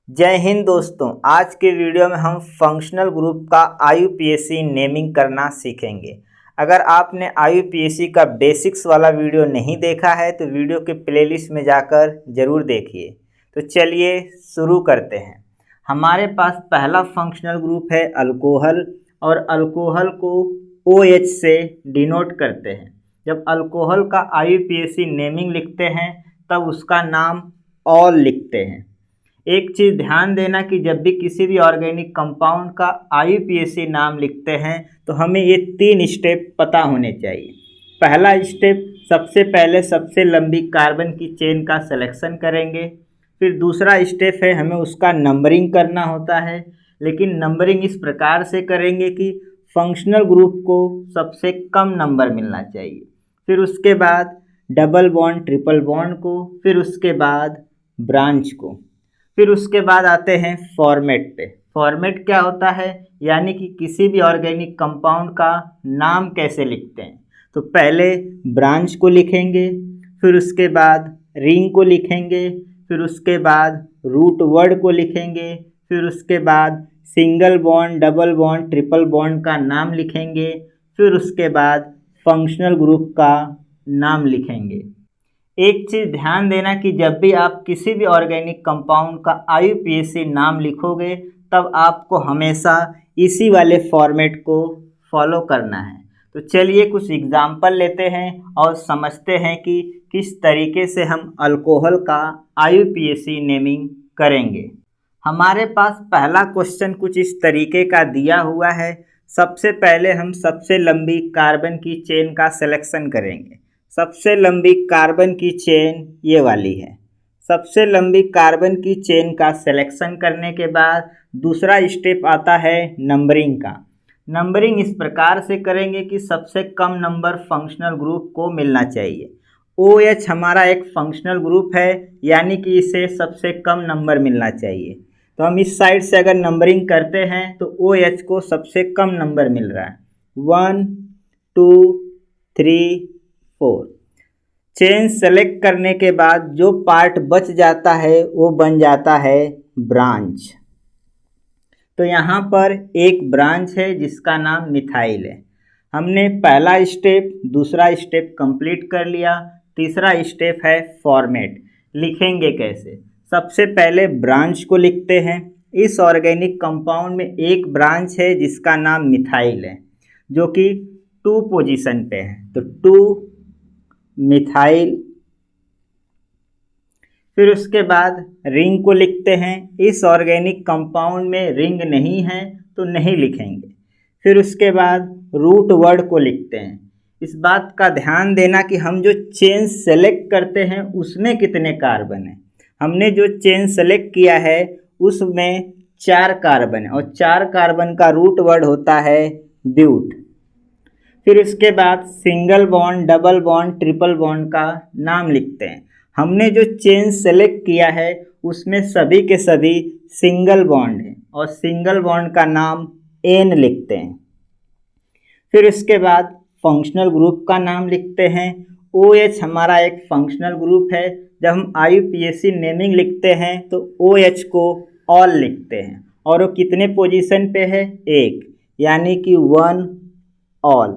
जय हिंद दोस्तों। आज के वीडियो में हम फंक्शनल ग्रुप का IUPAC नेमिंग करना सीखेंगे। अगर आपने IUPAC का बेसिक्स वाला वीडियो नहीं देखा है तो वीडियो के प्लेलिस्ट में जाकर ज़रूर देखिए। तो चलिए शुरू करते हैं। हमारे पास पहला फंक्शनल ग्रुप है अल्कोहल, और अल्कोहल को OH से डिनोट करते हैं। जब अल्कोहल का IUPAC नेमिंग लिखते हैं तब उसका नाम ऑल लिखते हैं। एक चीज़ ध्यान देना कि जब भी किसी भी ऑर्गेनिक कंपाउंड का IUPAC नाम लिखते हैं तो हमें ये 3 स्टेप पता होने चाहिए। पहला स्टेप, सबसे पहले सबसे लंबी कार्बन की चेन का सिलेक्शन करेंगे। फिर दूसरा स्टेप है हमें उसका नंबरिंग करना होता है, लेकिन नंबरिंग इस प्रकार से करेंगे कि फंक्शनल ग्रुप को सबसे कम नंबर मिलना चाहिए। फिर उसके बाद डबल बॉन्ड ट्रिपल बॉन्ड को, फिर उसके बाद ब्रांच को, फिर उसके बाद आते हैं फॉर्मेट पे। फॉर्मेट क्या होता है, यानी कि किसी भी ऑर्गेनिक कंपाउंड का नाम कैसे लिखते हैं। तो पहले ब्रांच को लिखेंगे, फिर उसके बाद रिंग को लिखेंगे, फिर उसके बाद रूट वर्ड को लिखेंगे, फिर उसके बाद single bond double bond triple bond का नाम लिखेंगे, फिर उसके बाद फंक्शनल ग्रुप का नाम लिखेंगे। एक चीज़ ध्यान देना कि जब भी आप किसी भी ऑर्गेनिक कंपाउंड का IUPAC नाम लिखोगे तब आपको हमेशा इसी वाले फॉर्मेट को फॉलो करना है। तो चलिए कुछ एग्जाम्पल लेते हैं और समझते हैं कि किस तरीके से हम अल्कोहल का IUPAC नेमिंग करेंगे। हमारे पास पहला क्वेश्चन कुछ इस तरीके का दिया हुआ है। सबसे पहले हम सबसे लंबी कार्बन की चेन का सिलेक्शन करेंगे। सबसे लंबी कार्बन की चेन ये वाली है। सबसे लंबी कार्बन की चेन का सिलेक्शन करने के बाद दूसरा स्टेप आता है नंबरिंग का। नंबरिंग इस प्रकार से करेंगे कि सबसे कम नंबर फंक्शनल ग्रुप को मिलना चाहिए। OH हमारा एक फंक्शनल ग्रुप है, यानी कि इसे सबसे कम नंबर मिलना चाहिए। तो हम इस साइड से अगर नंबरिंग करते हैं तो OH को सबसे कम नंबर मिल रहा है 1 2 3 4। चेन सेलेक्ट करने के बाद जो पार्ट बच जाता है वो बन जाता है ब्रांच। तो यहाँ पर एक ब्रांच है जिसका नाम मिथाइल है। हमने पहला स्टेप दूसरा स्टेप कंप्लीट कर लिया। तीसरा स्टेप है फॉर्मेट। लिखेंगे कैसे? सबसे पहले ब्रांच को लिखते हैं। इस ऑर्गेनिक कंपाउंड में एक ब्रांच है जिसका नाम मिथाइल है, जो कि 2 पोजीशन पे है। तो 2 मिथाइल। फिर उसके बाद रिंग को लिखते हैं। इस ऑर्गेनिक कंपाउंड में रिंग नहीं है तो नहीं लिखेंगे। फिर उसके बाद रूट वर्ड को लिखते हैं। इस बात का ध्यान देना कि हम जो चेन सेलेक्ट करते हैं उसमें कितने कार्बन हैं। हमने जो चेन सेलेक्ट किया है उसमें 4 कार्बन है, और 4 कार्बन का रूट वर्ड होता है ब्यूट। फिर उसके बाद single bond double bond triple bond का नाम लिखते हैं। हमने जो चेन सेलेक्ट किया है उसमें सभी के सभी सिंगल बॉन्ड हैं, और सिंगल बॉन्ड का नाम N लिखते हैं। फिर उसके बाद फंक्शनल ग्रुप का नाम लिखते हैं। OH हमारा एक फंक्शनल ग्रुप है। जब हम IUPAC नेमिंग लिखते हैं तो OH को ऑल लिखते हैं, और वो कितने पोजीशन पे है? 1, यानी कि 1 ऑल।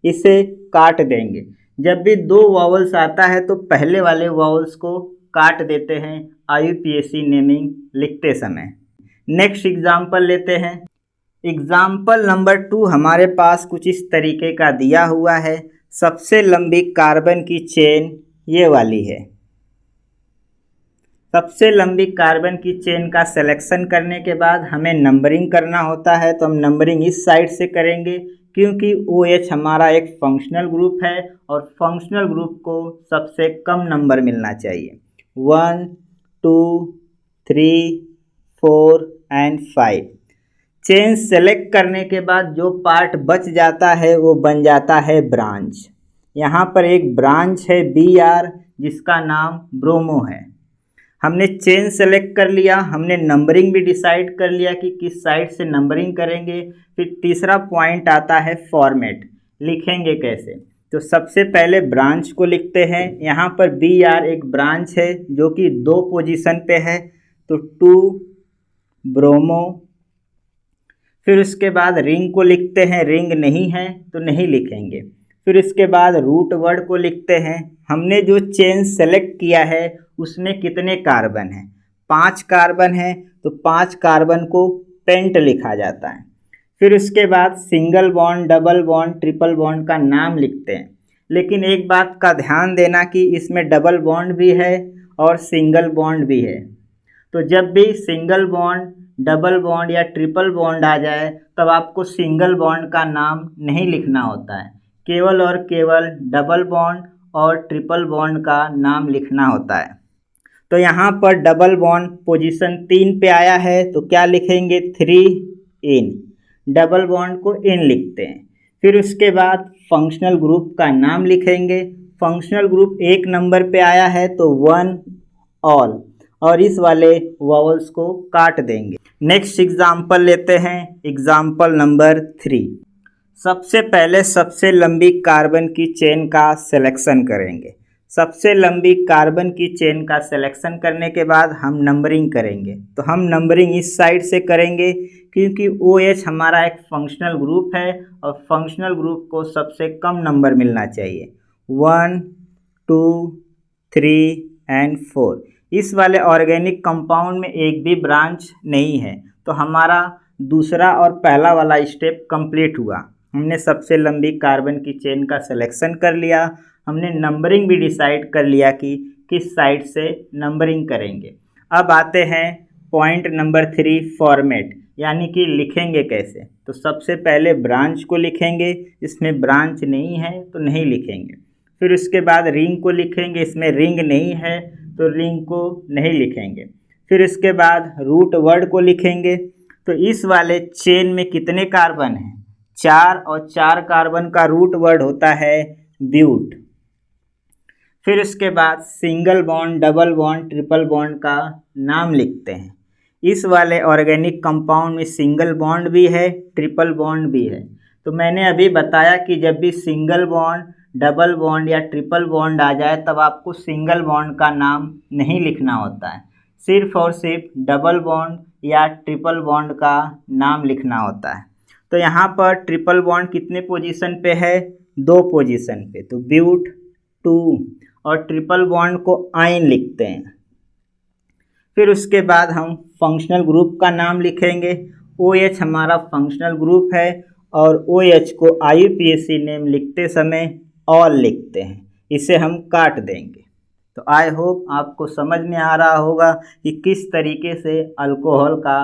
इसे काट देंगे। जब भी 2 वावल्स आता है तो पहले वाले वावल्स को काट देते हैं IUPAC नेमिंग लिखते समय। नेक्स्ट एग्जाम्पल लेते हैं। एग्जाम्पल नंबर 2 हमारे पास कुछ इस तरीके का दिया हुआ है। सबसे लंबी कार्बन की चेन ये वाली है। सबसे लंबी कार्बन की चेन का सिलेक्शन करने के बाद हमें नंबरिंग करना होता है। तो हम नंबरिंग इस साइड से करेंगे, क्योंकि OH हमारा एक फंक्शनल ग्रुप है और फंक्शनल ग्रुप को सबसे कम नंबर मिलना चाहिए। 1 2 3 4 एंड 5। चेन सेलेक्ट करने के बाद जो पार्ट बच जाता है वो बन जाता है ब्रांच। यहाँ पर एक ब्रांच है Br जिसका नाम ब्रोमो है। हमने चेन सेलेक्ट कर लिया, हमने नंबरिंग भी डिसाइड कर लिया कि किस साइड से नंबरिंग करेंगे। फिर तीसरा पॉइंट आता है फॉर्मेट। लिखेंगे कैसे? तो सबसे पहले ब्रांच को लिखते हैं। यहाँ पर Br एक ब्रांच है जो कि 2 पोजीशन पे है। तो 2 ब्रोमो। फिर उसके बाद रिंग को लिखते हैं, रिंग नहीं है तो नहीं लिखेंगे। फिर इसके बाद रूट वर्ड को लिखते हैं। हमने जो चेन सेलेक्ट किया है उसमें कितने कार्बन हैं, 5 कार्बन है, तो 5 कार्बन को पेंट लिखा जाता है। फिर उसके बाद single bond, double bond, triple bond का नाम लिखते हैं। लेकिन एक बात का ध्यान देना कि इसमें डबल बॉन्ड भी है और सिंगल बॉन्ड भी है। तो जब भी सिंगल बॉन्ड, डबल बॉन्ड या ट्रिपल बॉन्ड आ जाए तब आपको सिंगल बॉन्ड का नाम नहीं लिखना होता है, केवल और केवल डबल बॉन्ड और ट्रिपल बॉन्ड का नाम लिखना होता है। तो यहाँ पर डबल बॉन्ड पोजीशन 3 पे आया है तो क्या लिखेंगे, 3 इन, डबल बॉन्ड को इन लिखते हैं। फिर उसके बाद फंक्शनल ग्रुप का नाम लिखेंगे। फंक्शनल ग्रुप 1 नंबर पे आया है तो 1 ऑल, और इस वाले वॉवल्स को काट देंगे। नेक्स्ट एग्जाम्पल लेते हैं, एग्जाम्पल नंबर 3। सबसे पहले सबसे लंबी कार्बन की चेन का सिलेक्शन करेंगे। सबसे लंबी कार्बन की चेन का सिलेक्शन करने के बाद हम नंबरिंग करेंगे। तो हम नंबरिंग इस साइड से करेंगे क्योंकि OH हमारा एक फंक्शनल ग्रुप है और फंक्शनल ग्रुप को सबसे कम नंबर मिलना चाहिए, 1 2 3 एंड 4। इस वाले ऑर्गेनिक कंपाउंड में एक भी ब्रांच नहीं है तो हमारा दूसरा और पहला वाला स्टेप कंप्लीट हुआ। हमने सबसे लंबी कार्बन की चेन का सिलेक्शन कर लिया, हमने नंबरिंग भी डिसाइड कर लिया कि किस साइड से नंबरिंग करेंगे। अब आते हैं पॉइंट नंबर 3, फॉर्मेट, यानी कि लिखेंगे कैसे। तो सबसे पहले ब्रांच को लिखेंगे, इसमें ब्रांच नहीं है तो नहीं लिखेंगे। फिर उसके बाद रिंग को लिखेंगे, इसमें रिंग नहीं है तो रिंग को नहीं लिखेंगे। फिर इसके बाद रूट वर्ड को लिखेंगे। तो इस वाले चेन में कितने कार्बन हैं, 4, और 4 कार्बन का रूट वर्ड होता है ब्यूट। फिर इसके बाद single bond, double bond, triple bond का नाम लिखते हैं। इस वाले ऑर्गेनिक कंपाउंड में सिंगल बॉन्ड भी है, ट्रिपल बॉन्ड भी है। तो मैंने अभी बताया कि जब भी सिंगल बॉन्ड, डबल बॉन्ड या ट्रिपल बॉन्ड आ जाए तब आपको सिंगल बॉन्ड का नाम नहीं लिखना होता है, सिर्फ और सिर्फ डबल बॉन्ड या ट्रिपल बॉन्ड का नाम लिखना होता है। तो यहाँ पर ट्रिपल बॉन्ड कितने पोजीशन पे है, 2 पोजीशन पे, तो ब्यूट 2, और ट्रिपल बॉन्ड को आइन लिखते हैं। फिर उसके बाद हम फंक्शनल ग्रुप का नाम लिखेंगे। OH हमारा फंक्शनल ग्रुप है और OH को IUPAC नेम लिखते समय ऑल लिखते हैं, इसे हम काट देंगे। तो आई होप आपको समझ में आ रहा होगा कि किस तरीके से अल्कोहल का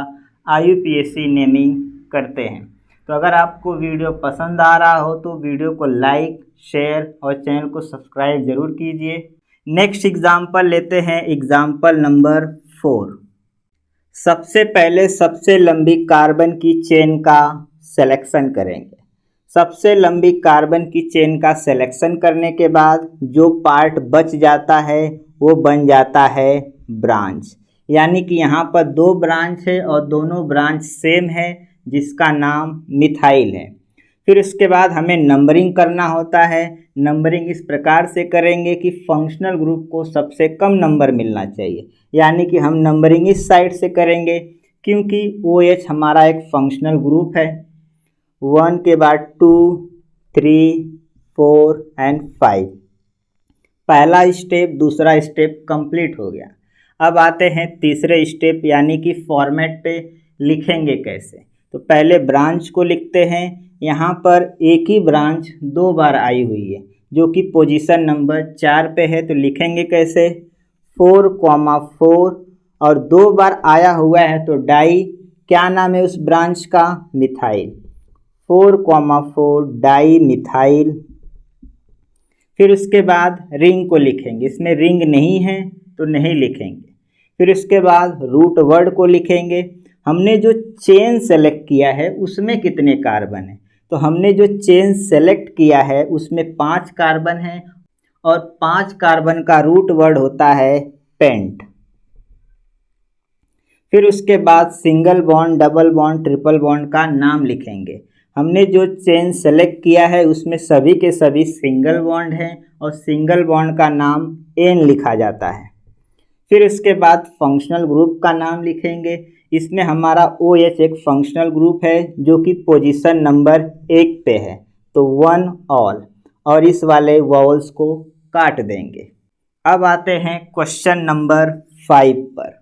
IUPAC नेमिंग करते हैं। तो अगर आपको वीडियो पसंद आ रहा हो तो वीडियो को लाइक, शेयर और चैनल को सब्सक्राइब जरूर कीजिए। नेक्स्ट एग्जाम्पल लेते हैं, एग्जाम्पल नंबर 4। सबसे पहले सबसे लंबी कार्बन की चेन का सिलेक्शन करेंगे। सबसे लंबी कार्बन की चेन का सिलेक्शन करने के बाद जो पार्ट बच जाता है वो बन जाता है ब्रांच, यानी कि यहाँ पर 2 ब्रांच है और दोनों ब्रांच सेम है जिसका नाम मिथाइल है। फिर इसके बाद हमें नंबरिंग करना होता है। नंबरिंग इस प्रकार से करेंगे कि फंक्शनल ग्रुप को सबसे कम नंबर मिलना चाहिए, यानी कि हम नंबरिंग इस साइड से करेंगे क्योंकि OH हमारा एक फंक्शनल ग्रुप है। 1 के बाद 2, 3, 4 एंड 5। पहला स्टेप, दूसरा स्टेप कंप्लीट हो गया। अब आते हैं तीसरे स्टेप, यानी कि फॉर्मेट पे लिखेंगे कैसे। तो पहले ब्रांच को लिखते हैं। यहाँ पर एक ही ब्रांच 2 बार आई हुई है जो कि पोजीशन नंबर 4 पे है, तो लिखेंगे कैसे, 4,4, और 2 बार आया हुआ है तो डाई, क्या नाम है उस ब्रांच का, मिथाइल, 4,4 डाई मिथाइल। फिर उसके बाद रिंग को लिखेंगे, इसमें रिंग नहीं है तो नहीं लिखेंगे। फिर उसके बाद रूट वर्ड को लिखेंगे। हमने जो चेन सेलेक्ट किया है उसमें कितने कार्बन हैं, तो हमने जो चेन सेलेक्ट किया है उसमें 5 कार्बन हैं और 5 कार्बन का रूट वर्ड होता है पेंट। फिर उसके बाद single bond, double bond, triple bond का नाम लिखेंगे। हमने जो चेन सेलेक्ट किया है उसमें सभी के सभी सिंगल बॉन्ड हैं और सिंगल बॉन्ड का नाम एन लिखा जाता है। फिर इसके बाद फंक्शनल ग्रुप का नाम लिखेंगे। इसमें हमारा OH एक फंक्शनल ग्रुप है जो कि पोजीशन नंबर 1 पे है, तो 1 ऑल, और इस वाले वॉवल्स को काट देंगे। अब आते हैं क्वेश्चन नंबर 5 पर।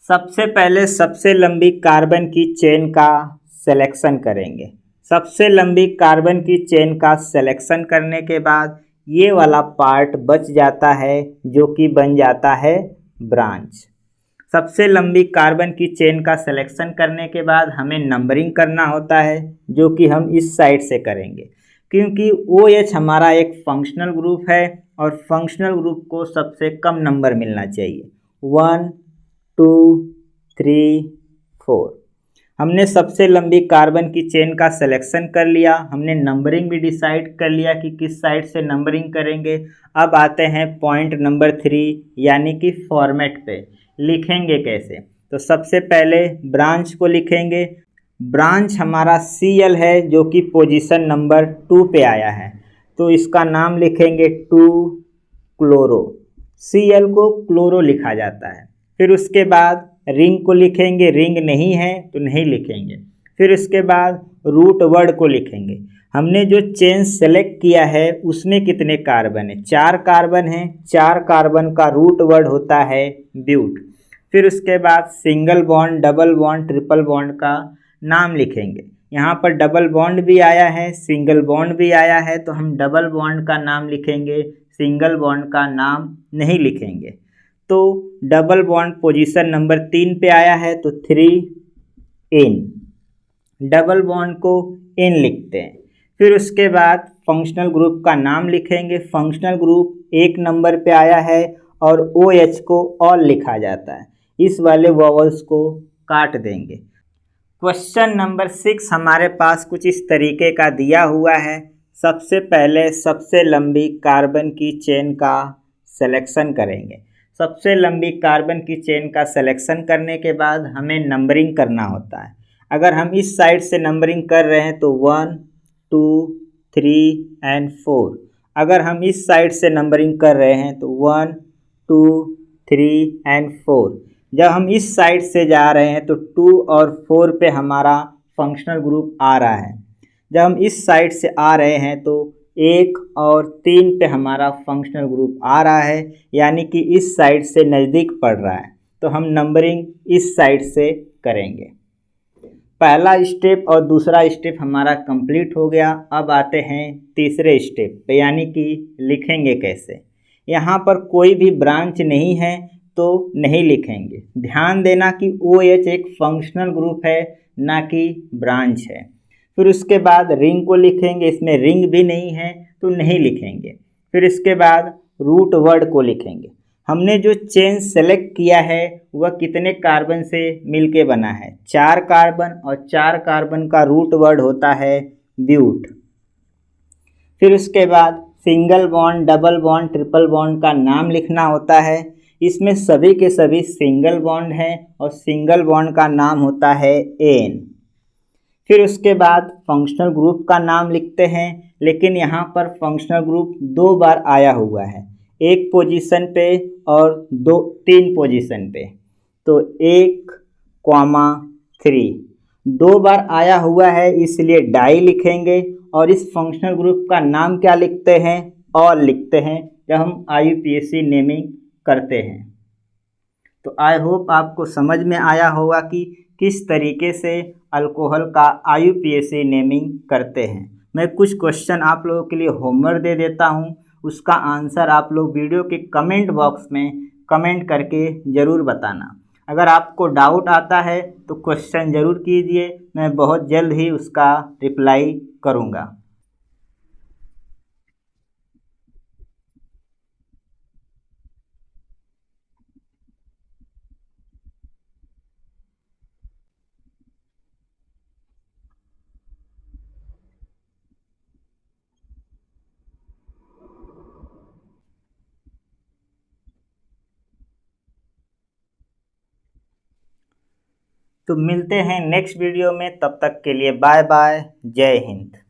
सबसे पहले सबसे लंबी कार्बन की चेन का सिलेक्शन करेंगे। सबसे लंबी कार्बन की चेन का सिलेक्शन करने के बाद ये वाला पार्ट बच जाता है जो कि बन जाता है ब्रांच। सबसे लंबी कार्बन की चेन का सिलेक्शन करने के बाद हमें नंबरिंग करना होता है, जो कि हम इस साइड से करेंगे, क्योंकि OH हमारा एक फंक्शनल ग्रुप है और फंक्शनल ग्रुप को सबसे कम नंबर मिलना चाहिए, 1 2 3 4। हमने सबसे लंबी कार्बन की चेन का सिलेक्शन कर लिया, हमने नंबरिंग भी डिसाइड कर लिया कि किस साइड से नंबरिंग करेंगे। अब आते हैं पॉइंट नंबर 3 यानी कि फॉर्मेट पे। लिखेंगे कैसे? तो सबसे पहले ब्रांच को लिखेंगे। ब्रांच हमारा Cl है जो कि पोजीशन नंबर 2 पे आया है, तो इसका नाम लिखेंगे 2 क्लोरो। Cl को क्लोरो लिखा जाता है। फिर उसके बाद रिंग को लिखेंगे, रिंग नहीं है तो नहीं लिखेंगे। फिर उसके बाद रूट वर्ड को लिखेंगे। हमने जो चेन सेलेक्ट किया है उसमें कितने कार्बन है? 4 कार्बन है। 4 कार्बन का रूट वर्ड होता है ब्यूट। फिर उसके बाद single bond, double bond, triple bond का नाम लिखेंगे। यहाँ पर डबल बॉन्ड भी आया है, सिंगल बॉन्ड भी आया है, तो हम डबल बॉन्ड का नाम लिखेंगे, सिंगल बॉन्ड का नाम नहीं लिखेंगे। तो डबल बॉन्ड पोजीशन नंबर 3 पे आया है, तो 3 इन, डबल बॉन्ड को इन लिखते हैं। फिर उसके बाद फंक्शनल ग्रुप का नाम लिखेंगे। फंक्शनल ग्रुप 1 नंबर पे आया है और OH को ऑल लिखा जाता है। इस वाले वॉवल्स को काट देंगे। क्वेश्चन नंबर 6 हमारे पास कुछ इस तरीके का दिया हुआ है। सबसे पहले सबसे लंबी कार्बन की चेन का सिलेक्शन करेंगे। सबसे लंबी कार्बन की चेन का सिलेक्शन करने के बाद हमें नंबरिंग करना होता है। अगर हम इस साइड से नंबरिंग कर रहे हैं तो 1 2 3 एंड 4। अगर हम इस साइड से नंबरिंग कर रहे हैं तो 1 2 3 एंड 4। जब हम इस साइड से जा रहे हैं तो 2 और 4 पे हमारा फंक्शनल ग्रुप आ रहा है। जब हम इस साइड से आ रहे हैं तो 1 और 3 पे हमारा फंक्शनल ग्रुप आ रहा है, यानी कि इस साइड से नज़दीक पड़ रहा है, तो हम नंबरिंग इस साइड से करेंगे। पहला स्टेप और दूसरा स्टेप हमारा कंप्लीट हो गया। अब आते हैं तीसरे स्टेप पे, यानी कि लिखेंगे कैसे। यहाँ पर कोई भी ब्रांच नहीं है तो नहीं लिखेंगे। ध्यान देना कि OH एक फंक्शनल ग्रुप है, ना कि ब्रांच है। फिर उसके बाद रिंग को लिखेंगे। इसमें रिंग भी नहीं है तो नहीं लिखेंगे। फिर इसके बाद रूट वर्ड को लिखेंगे। हमने जो चेन सेलेक्ट किया है वह कितने कार्बन से मिलके बना है? 4 कार्बन, और 4 कार्बन का रूट वर्ड होता है ब्यूट। फिर उसके बाद single bond, double bond, triple bond का नाम लिखना होता है। इसमें सभी के सभी सिंगल बॉन्ड हैं और सिंगल बॉन्ड का नाम होता है एन। फिर उसके बाद फंक्शनल ग्रुप का नाम लिखते हैं, लेकिन यहाँ पर फंक्शनल ग्रुप 2 बार आया हुआ है, 1 पोजीशन पे और 3 पोजीशन पे। तो 1,3 2 बार आया हुआ है, इसलिए डाई लिखेंगे। और इस फंक्शनल ग्रुप का नाम क्या लिखते हैं? ऑल लिखते हैं जब हम IUPAC नेमिंग करते हैं। तो आई होप आपको समझ में आया होगा कि किस तरीके से अल्कोहल का IUPAC नेमिंग करते हैं। मैं कुछ क्वेश्चन आप लोगों के लिए होमवर्क दे देता हूं, उसका आंसर आप लोग वीडियो के कमेंट बॉक्स में कमेंट करके ज़रूर बताना। अगर आपको डाउट आता है तो क्वेश्चन ज़रूर कीजिए, मैं बहुत जल्द ही उसका रिप्लाई करूँगा। तो मिलते हैं नेक्स्ट वीडियो में, तब तक के लिए बाय बाय, जय हिंद।